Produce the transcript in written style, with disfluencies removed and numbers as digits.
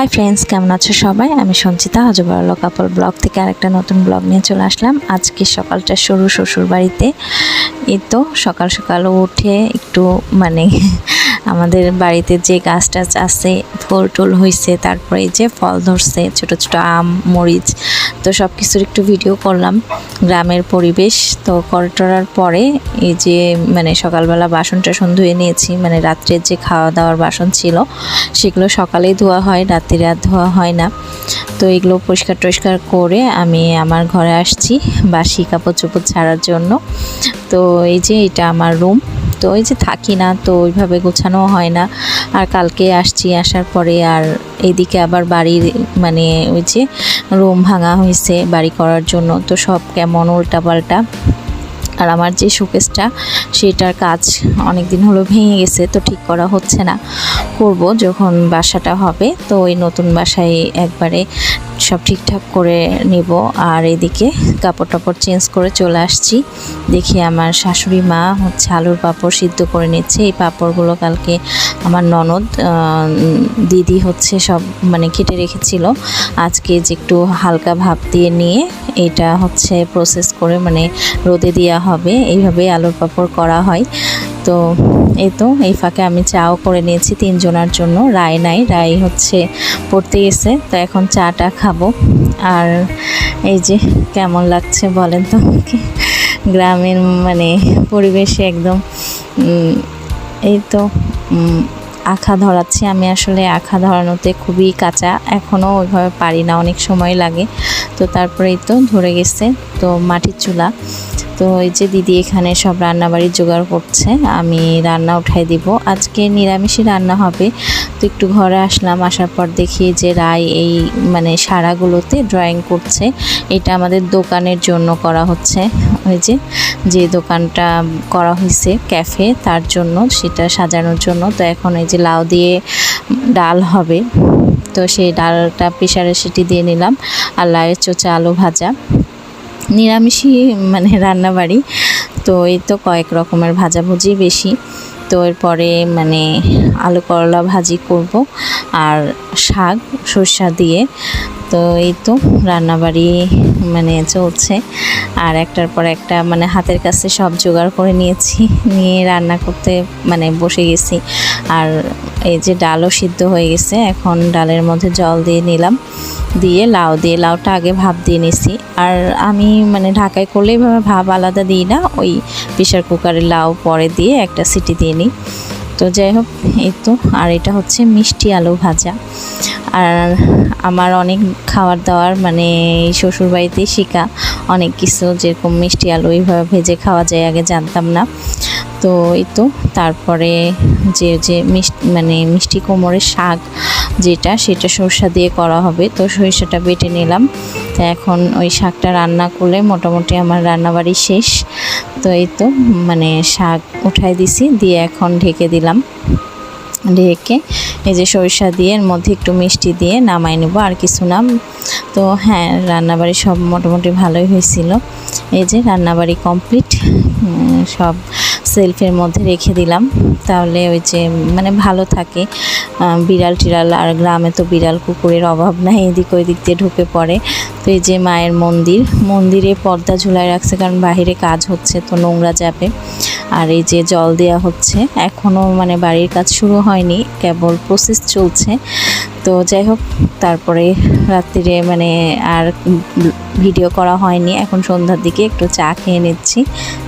Hi friends, কেমন আছো সবাই? আমি সঞ্চিতা হজবরল কাপল ব্লগ থেকে আরেকটা নতুন ব্লগ নিয়ে চলে আসলাম। আজকে সকালটা শুরু শ্বশুর বাড়িতে। এই তো সকাল সকাল উঠে একটু আমাদের বাড়িতে যে গাছ টাছ আছে ফুল টুল হয়েছে, তারপরে এই যে ফল ধরছে ছোট ছোট আম মরিচ, তো সব কিছুর একটু ভিডিও করলাম। গ্রামের পরিবেশ তো করার পরে এই যে সকালবেলা বাসন টাসন ধুয়ে নিয়েছি, রাত্রের যে খাওয়া দাওয়ার বাসন ছিল সেগুলো সকালেই ধোয়া হয়, রাত্রিরে আর ধোয়া হয় না। তো এগুলো পরিষ্কার টরিষ্কার করে আমি আমার ঘরে আসছি বাসি কাপড় চোপড় ছাড়ার জন্য। তো এই যে এটা আমার রুম, তো এই যে থাকি না তো ওইভাবে গোছানো হয় না। আর কালকে আসছি, আসার পরে আর এইদিকে আবার বাড়ির ওই যে রুম ভাঙা হয়েছে বাড়ি করার জন্য, তো সব কেমন উল্টাপাল্টা। আর আমার যে শোকেসটা সেটার কাজ অনেক দিন হলো ভেঙে গেছে, তো ঠিক করা হচ্ছে না, করব যখন বাসাটা হবে। তো ওই নতুন বাসায় একবারে সব ঠিকঠাক করে নিব। আর এদিকে কাপড় টাপড় চেঞ্জ করে চলে আসছি। দেখি আমার শাশুড়ি মা হচ্ছে আলুর পাঁপড় সিদ্ধ করে নিচ্ছে। এই পাঁপড়গুলো কালকে আমার ননদ দিদি হচ্ছে সব কেটে রেখেছিল। আজকে যে একটু হালকা ভাপ দিয়ে নিয়ে এটা হচ্ছে প্রসেস করে রোদে দেওয়া হবে। এইভাবে আলুর পাঁপড় করা হয়। তো এই ফাঁকে আমি চাও করে নিয়েছি 3 জনের জন্য। রায় নাই, রায় হচ্ছে পড়তে গেছে, তো এখন চাটা খাবো। আর এই যে কেমন লাগছে বলেন তো, গ্রামের পরিবেশে একদম এই তো আখা ধরাচ্ছি আমি। আসলে আখা ধরানোতে খুবই কাঁচা, এখনও ওইভাবে পারি না, অনেক সময় লাগে। তো তারপরেই তো ধরে গেছে। তো মাটির চুলা, তো এই যে দিদি এখানে সব রান্নাবাড়ির জোগাড় করছে, আমি রান্না উঠাই দিব। আজকে নিরামিষই রান্না হবে। তো একটু ঘরে আসলাম, আসার পর দেখি যে রায় এই সারাগুলোতে ড্রয়িং করছে। এটা আমাদের দোকানের জন্য করা হচ্ছে, ওই যে দোকানটা করা হয়েছে ক্যাফে, তার জন্য সেটা সাজানোর জন্য। তো এখন এই যে লাউ দিয়ে ডাল হবে, তো সেই ডালটা প্রেসারে সিটি দিয়ে নিলাম। আর লাউয়ের চোচা আলু ভাজা, নিরামিষই রান্নাবাড়ি। তো এই তো কয়েক রকমের ভাজাভুজি বেশি। তো এরপরে আলু করলা ভাজি করব আর শাক সরষা দিয়ে। তো এই তো রান্নাবাড়ি চলছে। আর একটার পর একটা হাতের কাছে সব জোগাড় করে নিয়েছি, নিয়ে রান্না করতে বসে গেছি। আর এই যে ডালও সিদ্ধ হয়ে গেছে, এখন ডালের মধ্যে জল দিয়ে নিলাম, দিয়ে লাউটা আগে ভাপ দিয়ে নিছি। আর আমি ঢাকায় করলে এইভাবে ভাপ আলাদা দিই না, ওই প্রেশার কুকারে লাউ পরে দিয়ে একটা সিটি দিয়ে নিই। তো যাই হোক, এই তো। আর এটা হচ্ছে মিষ্টি আলু ভাজা। আর আমার অনেক খাবার দাওয়ার শ্বশুরবাড়িতেই শেখা অনেক কিছু, যেরকম মিষ্টি আলু এইভাবে ভেজে খাওয়া যায়, আগে জানতাম না। তো এই তো তারপরে যে মিষ্টি কুমড়োর শাক যেটা, সেটা সরষা দিয়ে করা হবে। তো সরিষাটা বেটে নিলাম। তো এখন ওই শাকটা রান্না করলে মোটামুটি আমার রান্নাবাড়ি শেষ। তো এই তো শাক উঠাই দিছি, দিয়ে এখন ঢেকে দিলাম। ঢেকে এই যে সরিষা দিয়ে এর মধ্যে একটু মিষ্টি দিয়ে নামাই নেব, আর কিছু না। তো হ্যাঁ, রান্নাবাড়ি সব মোটামুটি ভালোই হয়েছিল। এই যে রান্নাবাড়ি কমপ্লিট, সব সেলফের মধ্যে রেখে দিলাম, তাহলে ওই যে ভালো থাকে। বিড়াল টিড়াল, আর গ্রামে তো বিড়াল কুকুরের অভাব নাই, এদিক ওই দিক দিয়ে ঢুকে পড়ে। তো এই যে মায়ের মন্দিরে পর্দা ঝুলায় রাখছে, কারণ বাহিরে কাজ হচ্ছে, তো নোংরা যাবে। আর এই যে জল দেওয়া হচ্ছে, এখনও বাড়ির কাজ শুরু হয়নি, কেবল প্রসেস চলছে। তো যাই হোক, তারপরে রাত্রিরে আর ভিডিও করা হয়নি। এখন সন্ধ্যার দিকে একটু চা খেয়ে নিচ্ছি,